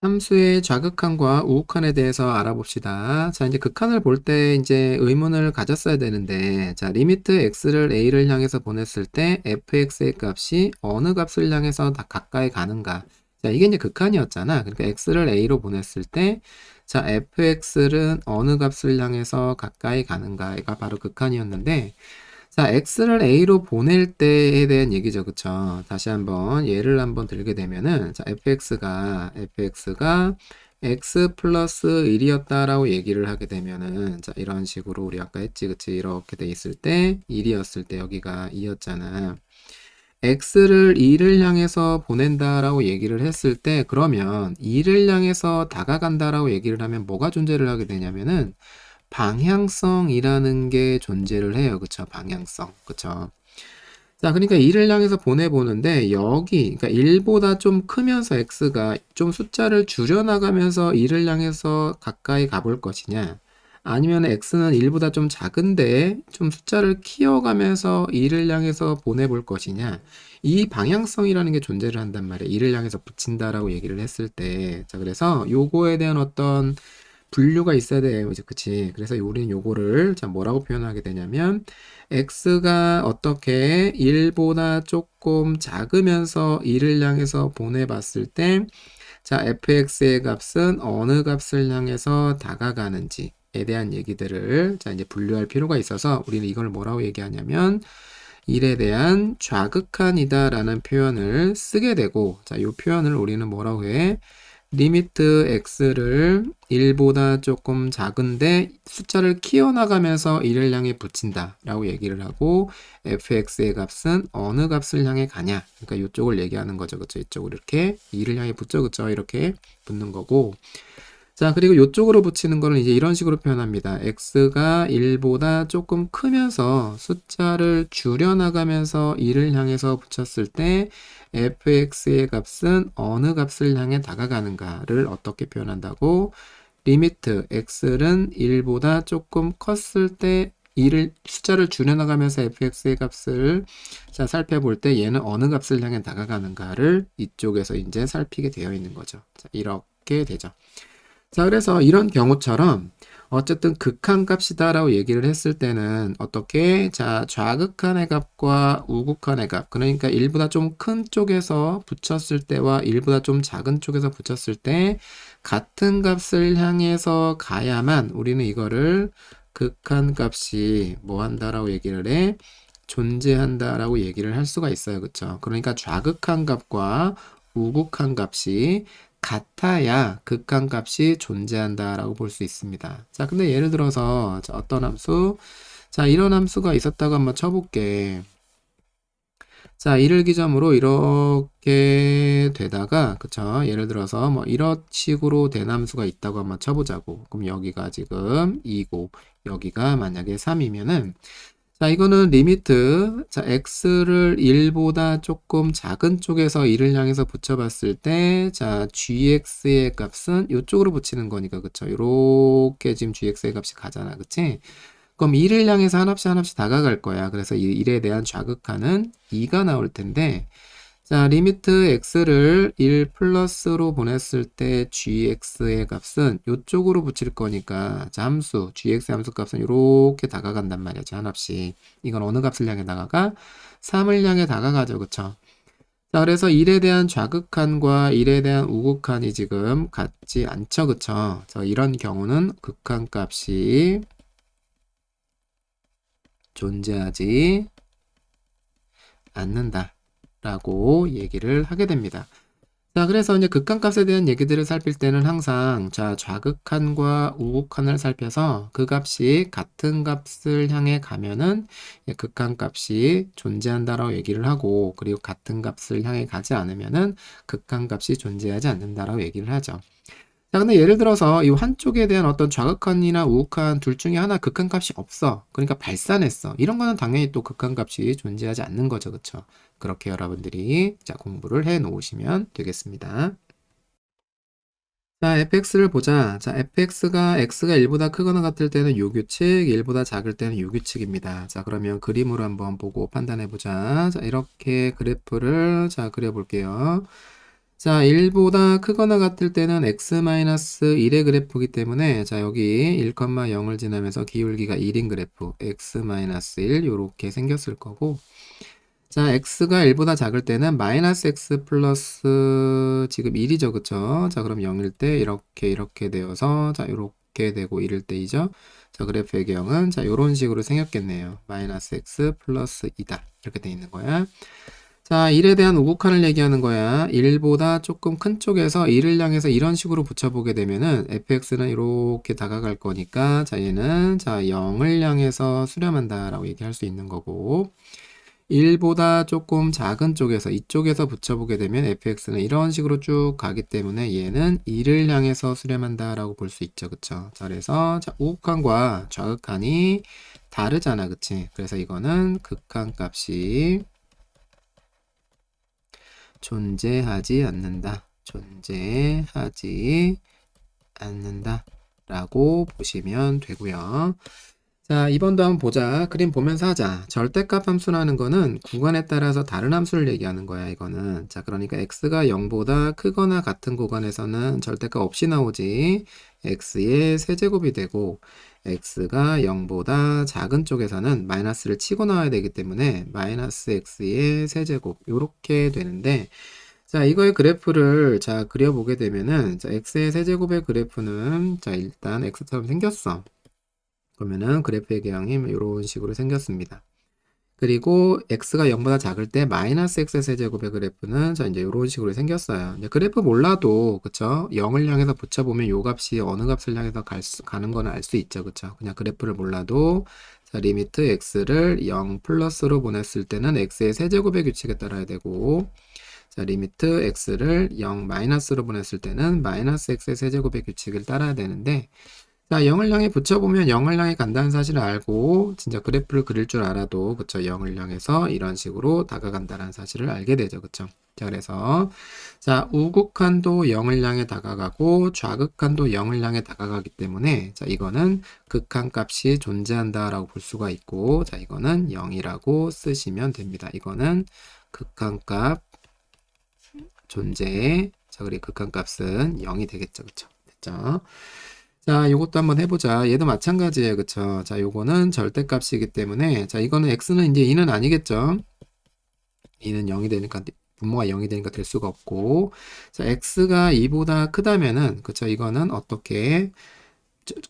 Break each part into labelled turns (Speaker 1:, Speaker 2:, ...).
Speaker 1: 함수의 좌극한과 우극한에 대해서 알아봅시다. 자, 이제 극한을 볼 때 이제 의문을 가졌어야 되는데, 자, 리미트 x를 a를 향해서 보냈을 때 fx의 값이 어느 값을 향해서 다 가까이 가는가. 자, 이게 이제 극한이었잖아. 그러니까 x를 a로 보냈을 때, 자, fx는 어느 값을 향해서 가까이 가는가가 바로 극한이었는데, 자, x를 a로 보낼 때에 대한 얘기죠. 그쵸? 다시 한번 예를 한번 들게 되면은, 자, fx가 x 플러스 1이었다라고 얘기를 하게 되면은, 자, 이런 식으로 우리 아까 했지. 그치? 이렇게 돼 있을 때 1이었을 때 여기가 2였잖아. x를 2를 향해서 보낸다라고 얘기를 했을 때, 그러면 2를 향해서 다가간다라고 얘기를 하면 뭐가 존재를 하게 되냐면은, 방향성이라는 게 존재를 해요. 그쵸? 방향성. 그쵸? 자, 그러니까 2를 향해서 보내보는데, 여기, 그러니까 1보다 좀 크면서 x가 좀 숫자를 줄여나가면서 2를 향해서 가까이 가볼 것이냐, 아니면 x는 1보다 좀 작은데 좀 숫자를 키워가면서 2를 향해서 보내볼 것이냐, 이 방향성이라는 게 존재를 한단 말이에요. 2를 향해서 붙인다라고 얘기를 했을 때. 자, 그래서 요거에 대한 어떤 분류가 있어야 돼요. 이제 그치. 그래서 우리는 요거를 자 뭐라고 표현하게 되냐면 x가 어떻게 1보다 조금 작으면서 2를 향해서 보내봤을 때 자 fx의 값은 어느 값을 향해서 다가가는지에 대한 얘기들을 자 이제 분류할 필요가 있어서 우리는 이걸 뭐라고 얘기하냐면 1에 대한 좌극한이다 라는 표현을 쓰게 되고, 자, 이 표현을 우리는 뭐라고 해? 리미트 x를 1보다 조금 작은데 숫자를 키워나가면서 1을 향해 붙인다 라고 얘기를 하고, fx의 값은 어느 값을 향해 가냐, 그러니까 이쪽을 얘기하는 거죠. 그쵸? 이쪽으로 이렇게 2를 향해 붙죠. 그쵸? 이렇게 붙는 거고, 자, 그리고 이쪽으로 붙이는 거는 이제 이런 식으로 표현합니다. x가 1보다 조금 크면서 숫자를 줄여나가면서 1을 향해서 붙였을 때 fx의 값은 어느 값을 향해 다가가는가를 어떻게 표현한다고? 리미트 x는 1보다 조금 컸을 때 2를 숫자를 줄여나가면서 fx의 값을 자 살펴볼 때 얘는 어느 값을 향해 다가가는가를 이쪽에서 이제 살피게 되어 있는 거죠. 자, 이렇게 되죠. 자, 그래서 이런 경우처럼 어쨌든 극한값이다라고 얘기를 했을 때는 어떻게? 자, 좌극한의 값과 우극한의 값, 그러니까 1보다 좀 큰 쪽에서 붙였을 때와 1보다 좀 작은 쪽에서 붙였을 때 같은 값을 향해서 가야만 우리는 이거를 극한값이 뭐 한다라고 얘기를 해? 존재한다라고 얘기를 할 수가 있어요. 그쵸? 그러니까 좌극한 값과 우극한 값이 같아야 극한값이 존재한다라고 볼 수 있습니다. 자, 근데 예를 들어서 자, 어떤 함수? 자, 이런 함수가 있었다고 한번 쳐볼게. 자, 이를 기점으로 이렇게 되다가, 그쵸? 예를 들어서 뭐 이런 식으로 된 함수가 있다고 한번 쳐보자고. 그럼 여기가 지금 2고 여기가 만약에 3이면은 자, 이거는 리미트. 자, x를 1보다 조금 작은 쪽에서 1을 향해서 붙여봤을 때, 자, gx의 값은 이쪽으로 붙이는 거니까, 그쵸? 요렇게 지금 gx의 값이 가잖아, 그치? 그럼 1을 향해서 하나씩 다가갈 거야. 그래서 이 1에 대한 좌극한은 2가 나올 텐데, 자, 리미트 x를 1 플러스로 보냈을 때 gx의 값은 이쪽으로 붙일 거니까 자, 함수 gx 함수 값은 이렇게 다가간단 말이죠. 하나씩. 이건 어느 값을 향해 다가가? 3을 향해 다가가죠. 그쵸? 자, 그래서 1에 대한 좌극한과 1에 대한 우극한이 지금 같지 않죠. 그쵸? 자, 이런 경우는 극한값이 존재하지 않는다 라고 얘기를 하게 됩니다. 자, 그래서 이제 극한값에 대한 얘기들을 살필 때는 항상 자, 좌극한과 우극한을 살펴서 그 값이 같은 값을 향해 가면은 극한값이 존재한다라고 얘기를 하고, 그리고 같은 값을 향해 가지 않으면은 극한값이 존재하지 않는다라고 얘기를 하죠. 자, 근데 예를 들어서 이 한쪽에 대한 어떤 좌극한이나 우극한 둘 중에 하나 극한값이 없어. 그러니까 발산했어. 이런 거는 당연히 또 극한값이 존재하지 않는 거죠. 그쵸? 그렇게 여러분들이 자, 공부를 해 놓으시면 되겠습니다. 자, fx를 보자. 자, fx가 x가 1보다 크거나 같을 때는 요 규칙, 1보다 작을 때는 요 규칙입니다. 자, 그러면 그림으로 한번 보고 판단해 보자. 자, 이렇게 그래프를 자, 그려 볼게요. 자, 1보다 크거나 같을 때는 x-1의 그래프이기 때문에 자, 여기 1,0을 지나면서 기울기가 1인 그래프 x-1 요렇게 생겼을 거고 자, x가 1보다 작을 때는 마이너스 x 플러스 지금 1이죠. 그쵸? 자, 그럼 0일 때 이렇게 되어서 자, 요렇게 되고 1일 때이죠. 자, 그래프의 경은 자, 요런 식으로 생겼겠네요. 마이너스 x 플러스 2다. 이렇게 돼 있는 거야. 자, 1에 대한 우극한을 얘기하는 거야. 1보다 조금 큰 쪽에서 1을 향해서 이런 식으로 붙여보게 되면은 fx는 이렇게 다가갈 거니까 자, 얘는 자, 0을 향해서 수렴한다 라고 얘기할 수 있는 거고 1보다 조금 작은 쪽에서 이쪽에서 붙여보게 되면 fx는 이런 식으로 쭉 가기 때문에 얘는 2를 향해서 수렴한다 라고 볼 수 있죠. 그쵸? 자, 그래서 자, 우극한과 좌극한이 다르잖아. 그치? 그래서 이거는 극한 값이 존재하지 않는다. 존재하지 않는다. 라고 보시면 되고요. 자, 2번도 한번 보자. 그림 보면서 하자. 절대값 함수라는 거는 구간에 따라서 다른 함수를 얘기하는 거야, 이거는. 자, 그러니까 x가 0보다 크거나 같은 구간에서는 절대값 없이 나오지. x의 세제곱이 되고 x가 0보다 작은 쪽에서는 마이너스를 치고 나와야 되기 때문에 마이너스 x의 세제곱 요렇게 되는데 자, 이거의 그래프를 자, 그려보게 되면은 자, x의 세제곱의 그래프는 자, 일단 x처럼 생겼어. 그러면은 그래프의 개형이 이런 식으로 생겼습니다. 그리고 x가 0보다 작을 때 마이너스 x 세제곱의 그래프는 자 이제 이런 식으로 생겼어요. 이제 그래프 몰라도 그쵸? 0을 향해서 붙여보면 요 값이 어느 값을 향해서 가는 거는 알 수 있죠. 그쵸? 그냥 그래프를 몰라도 자 리미트 x를 0 플러스로 보냈을 때는 x의 세제곱의 규칙에 따라야 되고 자 리미트 x를 0 마이너스로 보냈을 때는 마이너스 x의 세제곱의 규칙을 따라야 되는데 자, 0을 향해 붙여보면 0을 향해 간다는 사실을 알고 진짜 그래프를 그릴 줄 알아도 그쵸 0을 향해서 이런 식으로 다가간다는 사실을 알게 되죠. 그쵸? 자, 그래서 자, 우극한도 0을 향해 다가가고 좌극한도 0을 향해 다가가기 때문에 자, 이거는 극한 값이 존재한다라고 볼 수가 있고 자, 이거는 0이라고 쓰시면 됩니다. 이거는 극한 값 존재 자, 그리고 극한 값은 0이 되겠죠. 그쵸? 됐죠? 자, 요것도 한번 해보자. 얘도 마찬가지예요. 그쵸? 자, 요거는 절대값이기 때문에, 자, 이거는 x는 이제 2는 아니겠죠? 2는 0이 되니까, 분모가 0이 되니까 될 수가 없고, 자, x가 2보다 크다면은, 그쵸? 이거는 어떻게,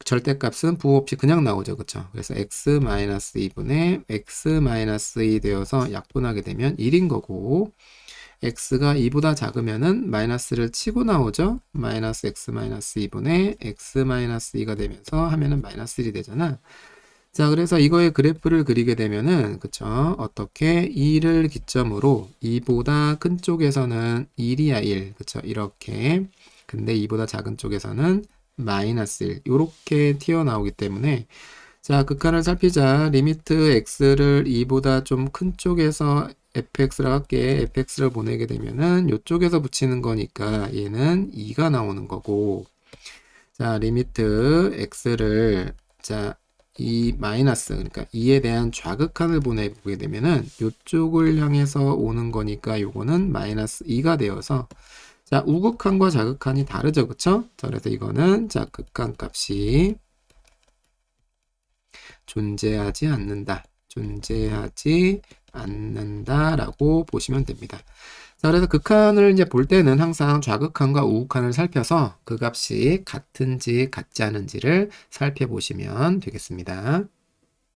Speaker 1: 절대값은 부호 없이 그냥 나오죠. 그쵸? 그래서 x-2분의 x-2 되어서 약분하게 되면 1인 거고, x가 2보다 작으면은 마이너스를 치고 나오죠. 마이너스 x-2분의 x-2가 되면서 하면은 마이너스 1이 되잖아. 자, 그래서 이거의 그래프를 그리게 되면은 그쵸? 어떻게 2를 기점으로 2보다 큰 쪽에서는 1이야 1. 그쵸? 이렇게. 근데 2보다 작은 쪽에서는 마이너스 1. 요렇게 튀어나오기 때문에 자, 극한을 살피자. 리미트 x를 2보다 좀 큰 쪽에서 fx라고 할게. fx를 보내게 되면은 이쪽에서 붙이는 거니까 얘는 2가 나오는 거고 자, 리미트 x를 자, 2 마이너스 그러니까 2에 대한 좌극한을 보내보게 되면은 이쪽을 향해서 오는 거니까 요거는 마이너스 2가 되어서 자, 우극한과 좌극한이 다르죠. 그쵸? 자, 그래서 이거는 자, 극한 값이 존재하지 않는다. 존재하지 않는다라고 보시면 됩니다. 자, 그래서 극한을 이제 볼 때는 항상 좌극한과 우극한을 살펴서 그 값이 같은지 같지 않은지를 살펴보시면 되겠습니다.